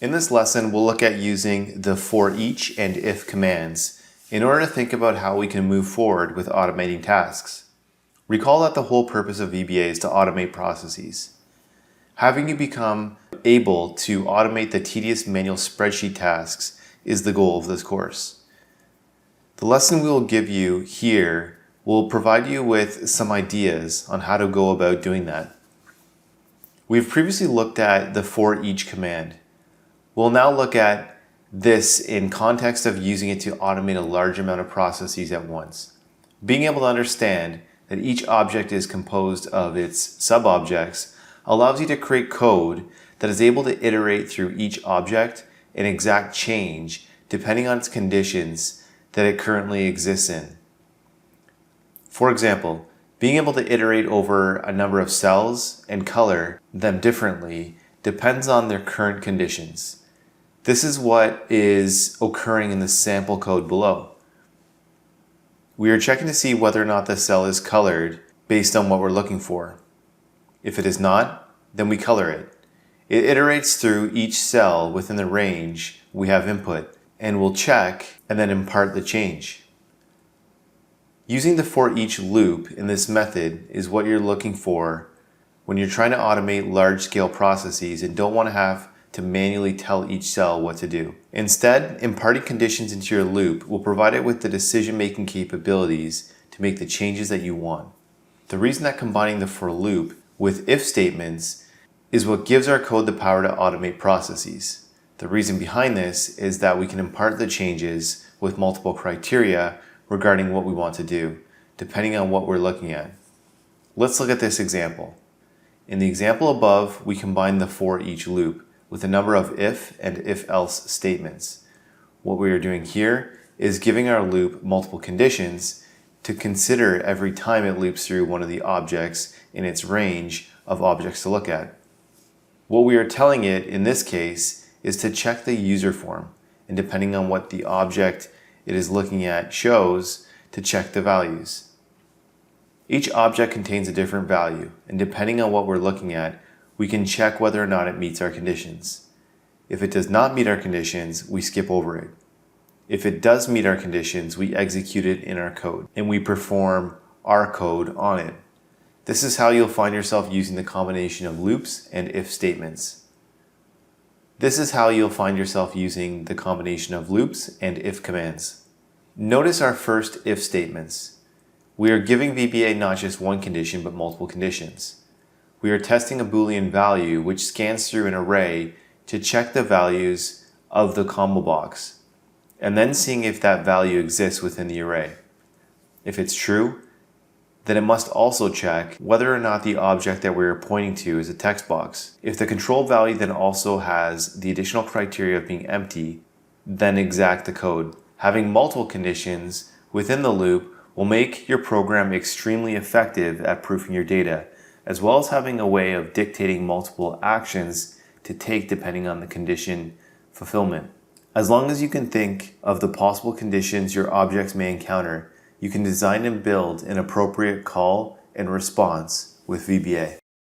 In this lesson, we'll look at using the for each and if commands in order to think about how we can move forward with automating tasks. Recall that the whole purpose of VBA is to automate processes. Having you become able to automate the tedious manual spreadsheet tasks is the goal of this course. The lesson we will give you here will provide you with some ideas on how to go about doing that. We've previously looked at the for each command. We'll now look at this in context of using it to automate a large amount of processes at once. Being able to understand that each object is composed of its sub-objects allows you to create code that is able to iterate through each object and exact change depending on its conditions that it currently exists in. For example, being able to iterate over a number of cells and color them differently depends on their current conditions. This is what is occurring in the sample code below. We are checking to see whether or not the cell is colored based on what we're looking for. If it is not, then we color it. It iterates through each cell within the range we have input and will check and then impart the change. Using the for each loop in this method is what you're looking for when you're trying to automate large-scale processes and don't want to have to manually tell each cell what to do. Instead, imparting conditions into your loop will provide it with the decision-making capabilities to make the changes that you want. The reason that combining the for loop with if statements is what gives our code the power to automate processes. The reason behind this is that we can impart the changes with multiple criteria regarding what we want to do, depending on what we're looking at. Let's look at this example. In the example above, we combine the for each loop with a number of if and if-else statements. What we are doing here is giving our loop multiple conditions to consider every time it loops through one of the objects in its range of objects to look at. What we are telling it in this case is to check the user form, and depending on what the object it is looking at shows, to check the values. Each object contains a different value, and depending on what we're looking at, we can check whether or not it meets our conditions. If it does not meet our conditions, we skip over it. If it does meet our conditions, we execute it in our code, and we perform our code on it. This is how you'll find yourself using the combination of loops and if statements. This is how you'll find yourself using the combination of loops and if commands. Notice our first if statements. We are giving VBA not just one condition, but multiple conditions. We are testing a Boolean value which scans through an array to check the values of the combo box, and then seeing if that value exists within the array. If it's true, then it must also check whether or not the object that we are pointing to is a text box. If the control value then also has the additional criteria of being empty, then exact the code. Having multiple conditions within the loop will make your program extremely effective at proofing your data, as well as having a way of dictating multiple actions to take depending on the condition fulfillment. As long as you can think of the possible conditions your objects may encounter, you can design and build an appropriate call and response with VBA.